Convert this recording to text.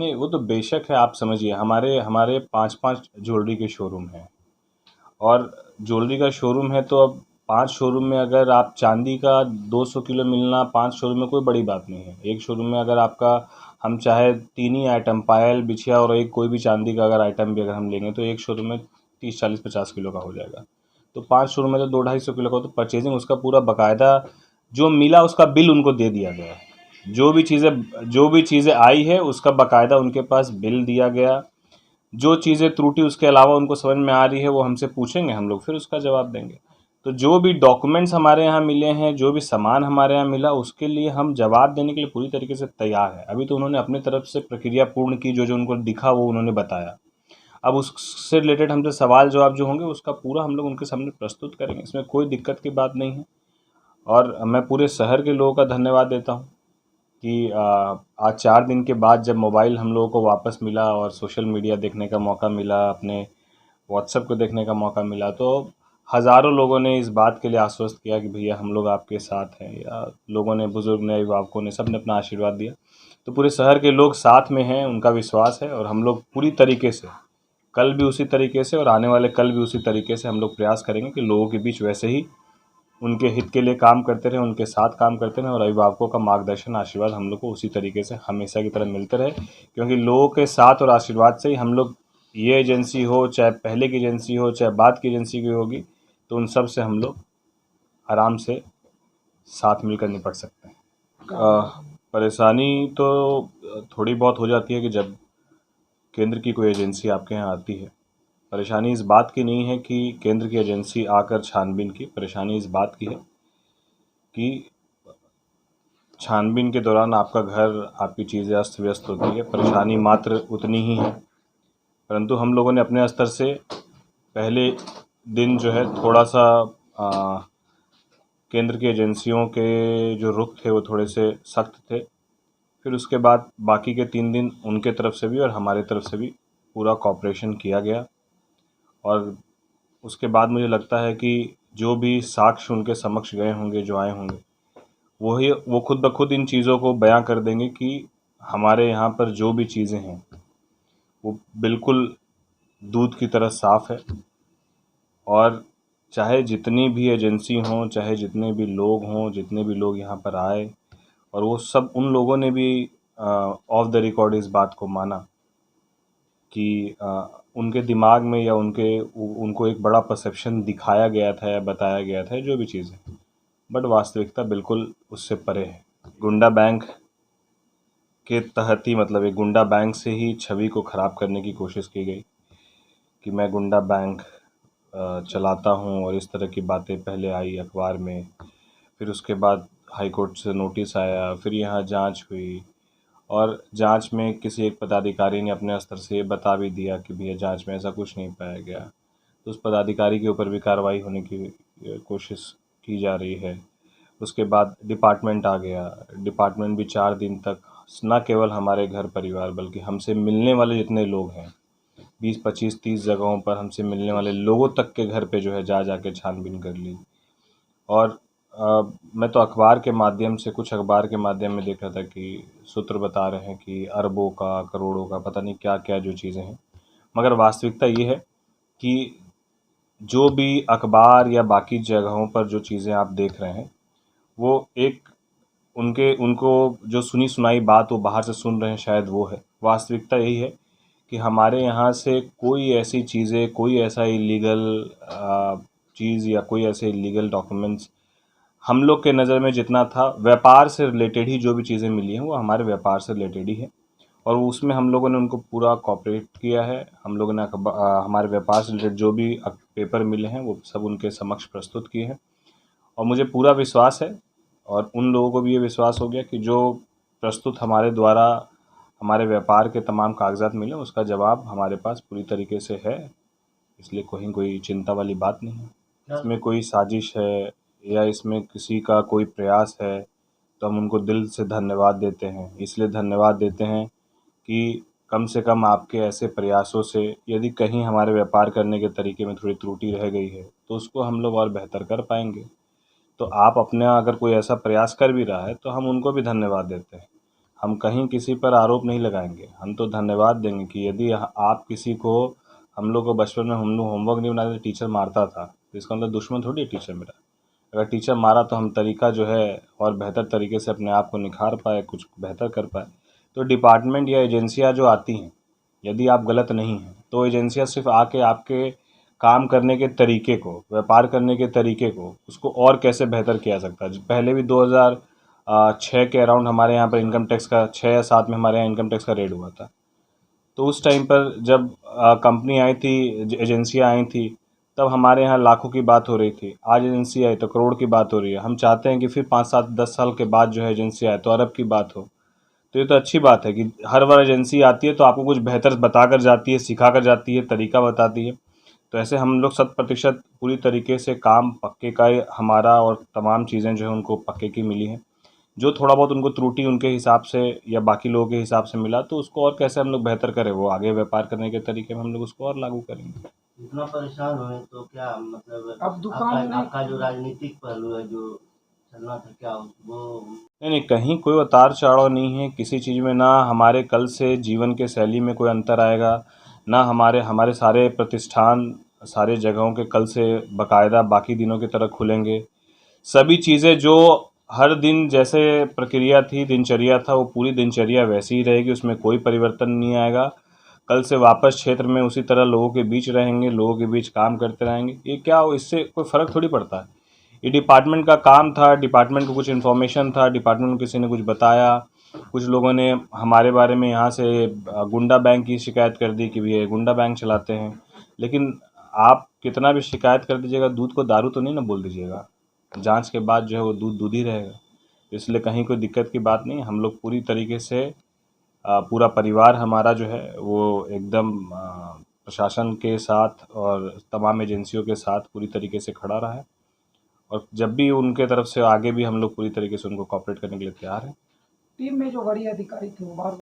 नहीं, वो तो बेशक है। आप समझिए, हमारे हमारे 5-5 ज्वेलरी के शोरूम हैं, और ज्वेलरी का शोरूम है तो अब 5 शोरूम में अगर आप चांदी का 200 किलो मिलना 5 शोरूम में कोई बड़ी बात नहीं है। एक शोरूम में अगर आपका, हम चाहे 3 ही आइटम पायल, बिछिया और एक कोई भी चांदी का अगर आइटम भी अगर हम लेंगे तो एक शोरूम में 30-40-50 किलो का हो जाएगा। तो 5 शोरूम में तो 200-250 किलो का, तो परचेजिंग उसका पूरा बाकायदा जो मिला उसका बिल उनको दे दिया गया है। जो भी चीज़ें आई है उसका बाकायदा उनके पास बिल दिया गया। जो चीज़ें त्रुटि उसके अलावा उनको समझ में आ रही है वो हमसे पूछेंगे, हम लोग फिर उसका जवाब देंगे। तो जो भी डॉक्यूमेंट्स हमारे यहाँ मिले हैं, जो भी सामान हमारे यहाँ मिला, उसके लिए हम जवाब देने के लिए पूरी तरीके से तैयार हैं। अभी तो उन्होंने अपनी तरफ से प्रक्रिया पूर्ण की, जो जो उनको दिखा वो उन्होंने बताया। अब उससे रिलेटेड हमसे सवाल जवाब जो होंगे उसका पूरा हम लोग उनके सामने प्रस्तुत करेंगे, इसमें कोई दिक्कत की बात नहीं है। और मैं पूरे शहर के लोगों का धन्यवाद देता हूँ कि आज 4 दिन के बाद जब मोबाइल हम लोगों को वापस मिला और सोशल मीडिया देखने का मौका मिला, अपने व्हाट्सएप को देखने का मौका मिला, तो हज़ारों लोगों ने इस बात के लिए आश्वस्त किया कि भैया हम लोग आपके साथ हैं, या लोगों ने, बुज़ुर्ग ने, अभिभावकों ने, सब ने अपना आशीर्वाद दिया। तो पूरे शहर के लोग साथ में हैं, उनका विश्वास है, और हम लोग पूरी तरीके से कल भी उसी तरीके से और आने वाले कल भी उसी तरीके से हम लोग प्रयास करेंगे कि लोगों के बीच वैसे ही उनके हित के लिए काम करते रहें, उनके साथ काम करते रहें, और अभिभावकों का मार्गदर्शन, आशीर्वाद हम लोग को उसी तरीके से हमेशा की तरह मिलते रहे। क्योंकि लोगों के साथ और आशीर्वाद से ही हम लोग, ये एजेंसी हो, चाहे पहले की एजेंसी हो, चाहे बाद की एजेंसी की होगी, तो उन सब से हम लोग आराम से साथ मिलकर निपट सकते हैं। परेशानी तो थोड़ी बहुत हो जाती है कि जब केंद्र की कोई एजेंसी आपके यहाँ आती है। परेशानी इस बात की नहीं है कि केंद्र की एजेंसी आकर छानबीन की, परेशानी इस बात की है कि छानबीन के दौरान आपका घर, आपकी चीज़ें अस्त व्यस्त होती है। परेशानी मात्र उतनी ही है, परंतु हम लोगों ने अपने स्तर से पहले दिन जो है थोड़ा सा केंद्र की एजेंसियों के जो रुख थे वो थोड़े से सख्त थे। फिर उसके बाद बाकी के 3 दिन उनके तरफ से भी और हमारे तरफ से भी पूरा कॉपरेशन किया गया। और उसके बाद मुझे लगता है कि जो भी साक्ष्य उनके समक्ष गए होंगे, जो आए होंगे, वो खुद ब खुद इन चीज़ों को बयां कर देंगे कि हमारे यहाँ पर जो भी चीज़ें हैं वो बिल्कुल दूध की तरह साफ़ है। और चाहे जितनी भी एजेंसी हों, चाहे जितने भी लोग हों, जितने भी लोग यहाँ पर आए, और वो सब, उन लोगों ने भी ऑफ द रिकॉर्ड इस बात को माना कि उनके दिमाग में या उनको एक बड़ा परसेप्शन दिखाया गया था या बताया गया था, जो भी चीज़ें, बट वास्तविकता बिल्कुल उससे परे है। गुंडा बैंक के तहत ही, मतलब एक गुंडा बैंक से ही छवि को ख़राब करने की कोशिश की गई कि मैं गुंडा बैंक चलाता हूं, और इस तरह की बातें पहले आई अखबार में। फिर उसके बाद हाई कोर्ट से नोटिस आया, फिर यहाँ जांच हुई, और जांच में किसी एक पदाधिकारी ने अपने स्तर से ये बता भी दिया कि भैया जांच में ऐसा कुछ नहीं पाया गया। तो उस पदाधिकारी के ऊपर भी कार्रवाई होने की कोशिश की जा रही है। उसके बाद डिपार्टमेंट आ गया। डिपार्टमेंट भी 4 दिन तक न केवल हमारे घर परिवार बल्कि हमसे मिलने वाले जितने लोग हैं, 20-25-30 जगहों पर हमसे मिलने वाले लोगों तक के घर पे जो है जा के छानबीन कर ली। और मैं तो अखबार के माध्यम से, कुछ अखबार के माध्यम में देख रहा था कि सूत्र बता रहे हैं कि अरबों का, करोड़ों का, पता नहीं क्या क्या जो चीज़ें हैं। मगर वास्तविकता ये है कि जो भी अखबार या बाकी जगहों पर जो चीज़ें आप देख रहे हैं, वो एक उनके उनको जो सुनी सुनाई बात वो बाहर से सुन रहे हैं, शायद वो है। वास्तविकता यही है कि हमारे यहाँ से कोई ऐसी चीज़ें, कोई ऐसा इलीगल चीज़ या कोई ऐसे इलीगल डॉक्यूमेंट्स हम लोग के नज़र में जितना था, व्यापार से रिलेटेड ही जो भी चीज़ें मिली हैं वो हमारे व्यापार से रिलेटेड ही है। और उसमें हम लोगों ने उनको पूरा कोऑपरेट किया है। हम लोगों ने हमारे व्यापार से रिलेटेड जो भी पेपर मिले हैं वो सब उनके समक्ष प्रस्तुत किए हैं। और मुझे पूरा विश्वास है, और उन लोगों को भी ये विश्वास हो गया कि जो प्रस्तुत हमारे द्वारा हमारे व्यापार के तमाम कागजात मिले, उसका जवाब हमारे पास पूरी तरीके से है। इसलिए कोई चिंता वाली बात नहीं है। इसमें कोई साजिश है या इसमें किसी का कोई प्रयास है तो हम उनको दिल से धन्यवाद देते हैं। इसलिए धन्यवाद देते हैं कि कम से कम आपके ऐसे प्रयासों से यदि कहीं हमारे व्यापार करने के तरीके में थोड़ी त्रुटि रह गई है तो उसको हम लोग और बेहतर कर पाएंगे। तो आप अपना अगर कोई ऐसा प्रयास कर भी रहा है तो हम उनको भी धन्यवाद देते हैं। हम कहीं किसी पर आरोप नहीं लगाएंगे। हम तो धन्यवाद देंगे कि यदि आप किसी को, हम लोग को बचपन में हम लोग होमवर्क नहीं बनाते टीचर मारता था, तो इसका मतलब दुश्मन थोड़ी है टीचर मेरा। अगर टीचर मारा तो हम तरीका जो है और बेहतर तरीके से अपने आप को निखार पाए, कुछ बेहतर कर पाए। तो डिपार्टमेंट या एजेंसियां जो आती हैं, यदि आप गलत नहीं हैं तो एजेंसियां सिर्फ आके आपके काम करने के तरीके को, व्यापार करने के तरीके को, उसको और कैसे बेहतर किया सकता है। पहले भी 2006 के अराउंड हमारे यहाँ पर इनकम टैक्स का 6 या 7 में हमारे यहाँ इनकम टैक्स का रेड हुआ था। तो उस टाइम पर जब कंपनी आई थी, एजेंसियाँ आई थी, तब हमारे यहाँ लाखों की बात हो रही थी। आज एजेंसी आई तो करोड़ की बात हो रही है। हम चाहते हैं कि फिर 5 7 10 साल के बाद जो है एजेंसी आए तो अरब की बात हो। तो ये तो अच्छी बात है कि हर बार एजेंसी आती है तो आपको कुछ बेहतर बता कर जाती है, सिखा कर जाती है, तरीका बताती है। तो ऐसे हम लोग 100% पूरी तरीके से काम पक्के का हमारा, और तमाम चीज़ें जो है उनको पक्के की मिली हैं। जो थोड़ा बहुत उनको त्रुटि उनके हिसाब से या बाकी लोगों के हिसाब से मिला, तो उसको और कैसे हम लोग बेहतर करें, वो आगे व्यापार करने के तरीके में हम लोग उसको और लागू करेंगे। इतना परेशान हुए तो क्या मतलब अब दुकान आपका जो राजनीतिक पहलू है जो चलना था क्या वो? नहीं नहीं, कहीं कोई उतार चढ़ाव नहीं है किसी चीज़ में। ना हमारे कल से जीवन के शैली में कोई अंतर आएगा, ना हमारे हमारे सारे प्रतिष्ठान, सारे जगहों के कल से बाकायदा बाकी दिनों की तरह खुलेंगे। सभी चीज़ें जो हर दिन जैसे प्रक्रिया थी, दिनचर्या था, वो पूरी दिनचर्या वैसी ही रहेगी, उसमें कोई परिवर्तन नहीं आएगा। कल से वापस क्षेत्र में उसी तरह लोगों के बीच रहेंगे, लोगों के बीच काम करते रहेंगे। ये क्या, इससे कोई फ़र्क थोड़ी पड़ता है। ये डिपार्टमेंट का काम था, डिपार्टमेंट को कुछ इन्फॉर्मेशन था, डिपार्टमेंट को किसी ने कुछ बताया, कुछ लोगों ने हमारे बारे में यहाँ से गुंडा बैंक की शिकायत कर दी कि ये गुंडा बैंक चलाते हैं। लेकिन आप कितना भी शिकायत कर दीजिएगा, दूध को दारू तो नहीं ना बोल दीजिएगा। जांच के बाद जो है वो दूध दूध ही रहेगा। इसलिए कहीं कोई दिक्कत की बात नहीं। हम लोग पूरी तरीके से पूरा परिवार हमारा जो है वो एकदम प्रशासन के साथ और तमाम एजेंसियों के साथ पूरी तरीके से खड़ा रहा है। और जब भी उनके तरफ से आगे भी हम लोग पूरी तरीके से उनको कोऑपरेट करने के लिए तैयार हैं। टीम में जो वरीय अधिकारी थे वो बार